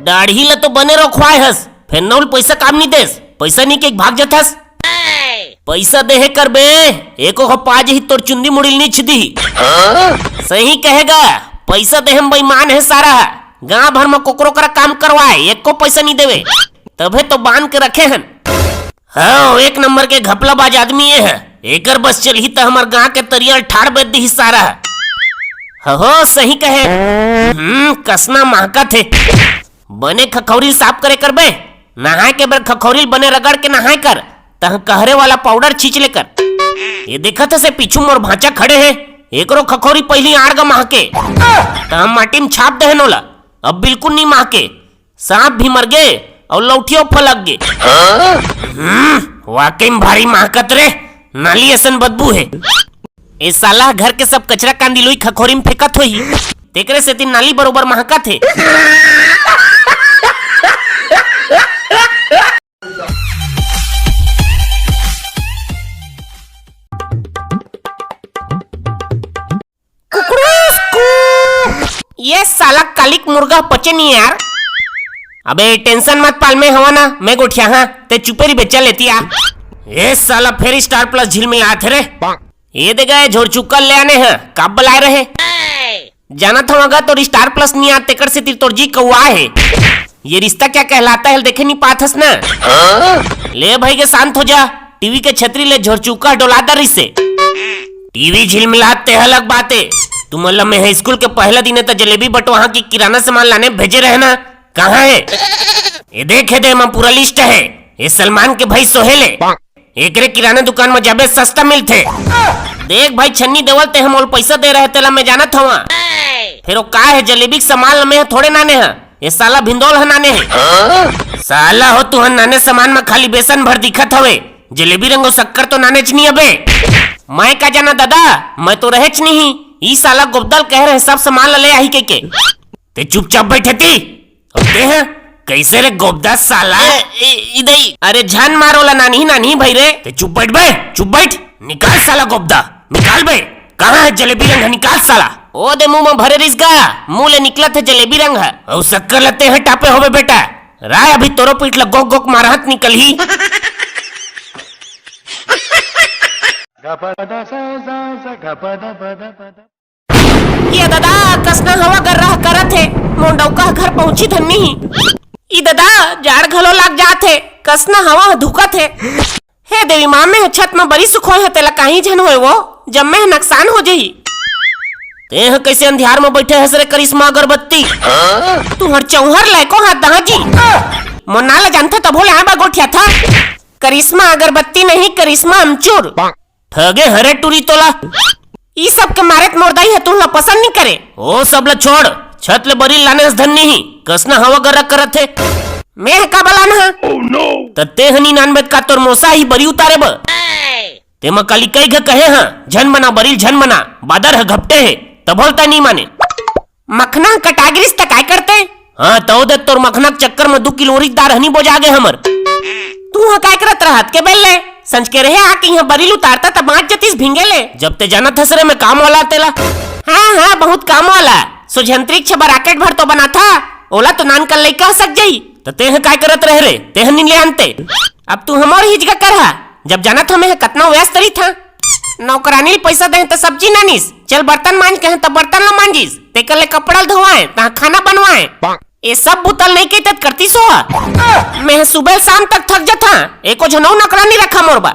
दाढ़ी ला तो बने रखवाए हस, फिर नौल पैसा काम नहीं देस, पैसा नहीं के भाग जथस। पैसा देहे कर बे, एको को पाज ही तोर चुंदी मुड़िल नीच दी। सही कहेगा, पैसा दे हम बेईमान है सारा, गांव भर में कोकरो करा काम करवाए, एक को पैसा नहीं देवे, तबे तो बांध के रखे हन। हाँ, एक नंबर के घपलाबाज आदमी ये है, एकर बस चलही तो हमार गांव के तरिया ठाड़ बेच दी सारा। हो सही कहे, कसना महका थे। बने खखौरी साफ करे कर बे, नहाए के बर खखौरी बने रगड़ के नहाए कर, तह कहरे वाला पाउडर छींच लेकर। ये देखा था से पीछू मोर भांचा खड़े है, एकरो खखौरी पहली आड़ गा महके, तह माटी में छाप दे नोला, अब बिल्कुल नहीं महके, सांप भी मर गए और लौटियों फलक गए। वाकई में भारी महकत रे, नाली असन बदबू है। ए साला घर के सब कचरा कांदी लोई खखोरी में फेंकत होई, तेकरे से तीन नाली बरोबर महकत है। ये साला कालिक मुर्गा पचे नहीं यार। अबे टेंशन मत पाल, में हवा ना मैं गोठिया, हाँ ते चुपेरी बेचा लेती आ। ये साला फिर स्टार प्लस झील में आते रे, ये दे गए झोर चुक्का ले आने हैं, कब बुलाए रहे जाना था मगा तो स्टार प्लस नहीं आते कर से तोर जी कौआ है। ये रिश्ता क्या कहलाता है देखे नहीं पाथस ना। ले भाई के शांत हो जा, टीवी के छतरी ले झोर चुक्का डोलाता रिश्ते, टीवी झील मिलाते अलग बातें। तुम अल्लाह में है स्कूल के पहला दिन तो जलेबी बटो की किराना सामान लाने भेजे रहना, कहाँ है? ये देखे दे मैं पूरा लिस्ट है, ये सलमान के भाई सोहेले, एक रे किराना दुकान में जाबे सस्ता मिलते। देख भाई छन्नी देवल ते हम पैसा दे रहे तेला मैं जाना था, फिर वो का है जलेबी के सामान में थोड़े नाने हैं, ये साला भिंदोल है नाने है। साला हो तू नाने सामान में खाली बेसन भर दिखत हवे, जलेबी रंगो शक्कर तो नाने च नहीं अबे। मैं का जाना दादा, मैं तो रहे च नहीं, ई साला गोबदल कह रहे सब सामान ले आई के ते चुपचाप बैठे थी। हैं कैसे रे गोबदा साला इधर, अरे झन मारोला नानी नानी भाई रे, ते चुप बैठ बे, चुप बैठ, निकाल साला गोबदा निकाल बे, कहाँ है जलेबी रंग, निकाल साला। ओ दे मुंह में भरे रिसगा, मुंह ले निकला थे जलेबी रंग है, और शक्कर लते हैं टापे होवे बेटा, राय अभी तोरो पीठ लग गोक गोक मारहत निकल ही। ये दादा कसना हवा कर रहा करत है, मोंडौका घर पहुंची धन्नी ही। दादा जाड़ घलो लाग जाते, कसना हवा धुकत है। हे देवी माँ में छत में बड़ी सुख है, तेला कहीं झन होए वो जब में नुकसान हो जाही। ते कैसे अंधियार में बैठे हस रे करिश्मा अगरबत्ती, तू हर चौहर लायको हाथ दहाजी मोना ला जानता तब हो यहाँ गोठिया था। करिश्मा अगरबत्ती नहीं, करिश्मा अमचूर, ठगे हरे टूरी तोला। ई सब के मारे मोरदाई है, तुम पसंद नहीं करे। ओ सब ला छोड़, छत ले बरी लाने धन नहीं, कसना हवा गरा करत है। मैं का बलाना तत्ते हनी नानबेत का तोर मोसा ही बरी उतारे ब ते म काली कई घ कहे हां झन बना बरील झन बना, बादर है घपटे है तब बोलता नहीं माने। मखना कटागिरिस तक काय करते, हां तो दे तोर मखना के चक्कर में 2 किलो दार हनी बोझा गए हमर। तू हा काय करत रहत के बेले संज के रहे आके यहाँ बरील उतारता तब 5 जतीस भिंगे ले, जब ते जाना था सरे में काम वाला तेला। हाँ बहुत काम वाला, सुझंत्रिक छबा राकेट भर तो बना था, ओला तो नान कर लइका सक जाई, तो तेह काय करत रहे रे, तेह नहीं ले आनते। अब तू हमर हिजगा करहा, जब जाना था मैं कतना व्यस्त रही था, नौकरानी पैसा दे तो सब्जी नानीस, चल बर्तन मांज के तो बर्तन ला मांजिस, ते कले कपड़ा धोवाए ता खाना बनवाए, ये सब बुतल नहीं के तत करती सो। मैं सुबह शाम तक थक जाता, एको झनौ नौकरानी रखा मोरबा।